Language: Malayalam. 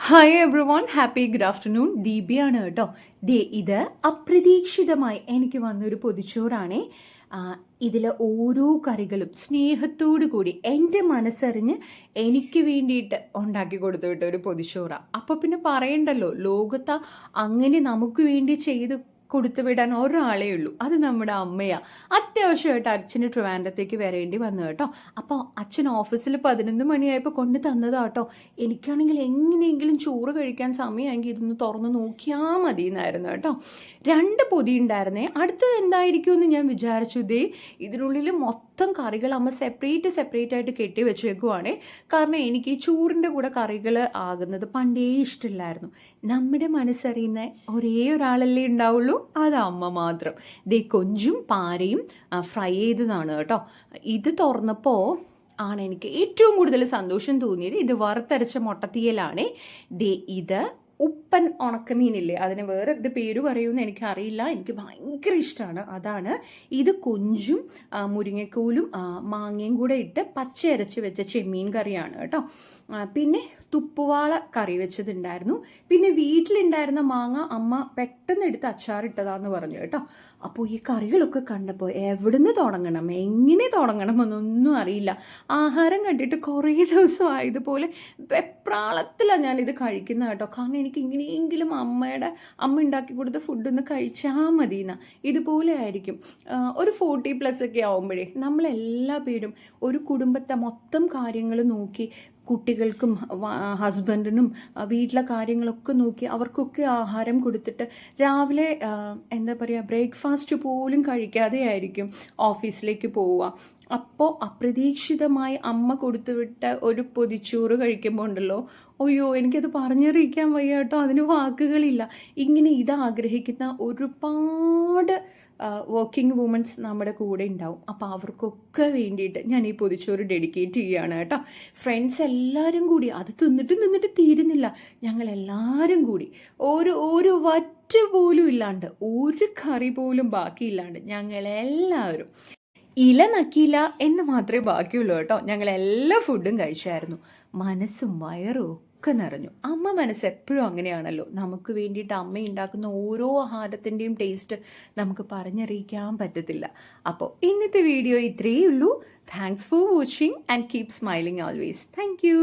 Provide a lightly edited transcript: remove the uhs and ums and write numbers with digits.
Hi everyone, happy good afternoon. ദീപിയാണ് കേട്ടോ. ഇത് അപ്രതീക്ഷിതമായി എനിക്ക് വന്നൊരു പൊതിച്ചോറാണേ. ഇതിൽ ഓരോ കറികളും സ്നേഹത്തോടു കൂടി എൻ്റെ മനസ്സറിഞ്ഞ് എനിക്ക് വേണ്ടിയിട്ട് ഉണ്ടാക്കി കൊടുത്തു വിട്ട ഒരു പൊതിച്ചോറാണ്. അപ്പോൾ പിന്നെ പറയണ്ടല്ലോ, ലോകത്ത് അങ്ങനെ നമുക്ക് വേണ്ടി ചെയ്ത് കൊടുത്തു വിടാൻ ഒരാളേ ഉള്ളൂ, അത് നമ്മുടെ അമ്മയാണ്. അത്യാവശ്യമായിട്ട് അച്ഛന് ട്രിവാൻഡ്രത്തേക്ക് വരേണ്ടി വന്നു കേട്ടോ. അപ്പോൾ അച്ഛൻ ഓഫീസിൽ 11 മണിയായപ്പോൾ കൊണ്ട് തന്നതാട്ടോ. എനിക്കാണെങ്കിൽ എങ്ങനെയെങ്കിലും ചോറ് കഴിക്കാൻ സമയമെങ്കിൽ ഇതൊന്ന് തുറന്ന് നോക്കിയാൽ മതി എന്നായിരുന്നു കേട്ടോ. 2 പൊതി ഉണ്ടായിരുന്നേ. അടുത്തത് എന്തായിരിക്കുമെന്ന് ഞാൻ വിചാരിച്ചു. ഇതിനുള്ളിൽ മൊത്തം കറികൾ അമ്മ സെപ്പറേറ്റ് ആയിട്ട് കെട്ടി വെച്ചേക്കുവാണേ. കാരണം എനിക്ക് ഈ ചോറിൻ്റെ കൂടെ കറികൾ ആകുന്നത് പണ്ടേ ഇഷ്ടമില്ലായിരുന്നു. നമ്മുടെ മനസ്സറിയുന്ന ഒരേ ഒരാളല്ലേ ഉണ്ടാവുള്ളൂ, അത് അമ്മ മാത്രം. കൊഞ്ചും പാരയും ഫ്രൈ ചെയ്തതാണ് കേട്ടോ. ഇത് തുറന്നപ്പോൾ ആണ് എനിക്ക് ഏറ്റവും കൂടുതൽ സന്തോഷം തോന്നിയത്. ഇത് വറുത്തരച്ച മുട്ടത്തീയലാണേ. ഇത് ഉപ്പൻ ഉണക്കമീനില്ലേ, അതിന് വേറെ എന്ത് പേര് പറയുമെന്ന് എനിക്കറിയില്ല, എനിക്ക് ഭയങ്കര ഇഷ്ടമാണ്, അതാണ്. ഇത് കൊഞ്ചും മുരിങ്ങക്കോലും മാങ്ങയും കൂടെ ഇട്ട് പച്ച അരച്ച് വെച്ച ചെമ്മീൻ കറിയാണ് കേട്ടോ. പിന്നെ തുപ്പുവാള കറി വെച്ചതുണ്ടായിരുന്നു. പിന്നെ വീട്ടിലുണ്ടായിരുന്ന മാങ്ങ അമ്മ പെട്ടെന്ന് എടുത്ത് അച്ചാറിട്ടതാന്ന് പറഞ്ഞു കേട്ടോ. അപ്പോൾ ഈ കറികളൊക്കെ കണ്ടപ്പോൾ എവിടുന്ന് തുടങ്ങണം, എങ്ങനെ തുടങ്ങണം എന്നൊന്നും അറിയില്ല. ആഹാരം കണ്ടിട്ട് കുറേ ദിവസം ആയതുപോലെ വെപ്രാളത്തിലാണ് ഞാനിത് കഴിക്കുന്നത് കേട്ടോ. കാരണം എനിക്ക് ഇങ്ങനെയെങ്കിലും അമ്മ ഉണ്ടാക്കി കൊടുത്ത ഫുഡൊന്ന് കഴിച്ചാൽ മതി എന്നാ. ഇതുപോലെ ആയിരിക്കും ഒരു 40+ ഒക്കെ ആവുമ്പോഴേ നമ്മളെല്ലാ പേരും ഒരു കുടുംബത്തെ മൊത്തം കാര്യങ്ങൾ നോക്കി, കുട്ടികൾക്കും ഹസ്ബൻഡിനും വീട്ടിലെ കാര്യങ്ങളൊക്കെ നോക്കി അവർക്കൊക്കെ ആഹാരം കൊടുത്തിട്ട് രാവിലെ എന്താ പറയുക, ബ്രേക്ക്ഫാസ്റ്റ് പോലും കഴിക്കാതെ ആയിരിക്കും ഓഫീസിലേക്ക് പോവുക. അപ്പോൾ അപ്രതീക്ഷിതമായി അമ്മ കൊടുത്തുവിട്ട ഒരു പൊതിച്ചോറ് കഴിക്കുമ്പോൾ ഉണ്ടല്ലോ, അയ്യോ എനിക്കത് പറഞ്ഞറിയിക്കാൻ വയ്യ കേട്ടോ, അതിന് വാക്കുകളില്ല. ഇങ്ങനെ ഇത് ആഗ്രഹിക്കുന്ന ഒരുപാട് വർക്കിംഗ് വുമൻസ് നമ്മുടെ കൂടെ ഉണ്ടാവും. അപ്പോൾ അവർക്കൊക്കെ വേണ്ടിയിട്ട് ഞാൻ ഈ പൊതിച്ചോറ് ഡെഡിക്കേറ്റ് ചെയ്യുകയാണ് കേട്ടോ. ഫ്രണ്ട്സ് എല്ലാവരും കൂടി അത് തിന്നിട്ട് തീരുന്നില്ല. ഞങ്ങളെല്ലാവരും കൂടി ഒരു വറ്റ് പോലും ഇല്ലാണ്ട്, ഒരു കറി പോലും ബാക്കിയില്ലാണ്ട് ഞങ്ങളെല്ലാവരും ഇല നക്കിയില്ല എന്ന് മാത്രമേ ബാക്കിയുള്ളൂ കേട്ടോ. ഞങ്ങളെല്ലാ ഫുഡും കഴിച്ചായിരുന്നു. മനസ്സും വയറും ഒക്കെ നിറഞ്ഞു. അമ്മ മനസ്സ് എപ്പോഴും അങ്ങനെയാണല്ലോ. നമുക്ക് വേണ്ടിയിട്ട് അമ്മ ഉണ്ടാക്കുന്ന ഓരോ ആഹാരത്തിൻ്റെയും ടേസ്റ്റ് നമുക്ക് പറഞ്ഞറിയിക്കാൻ പറ്റത്തില്ല. അപ്പോൾ ഇന്നത്തെ വീഡിയോ ഇത്രയേ ഉള്ളൂ. Thanks for watching and keep smiling always. Thank you.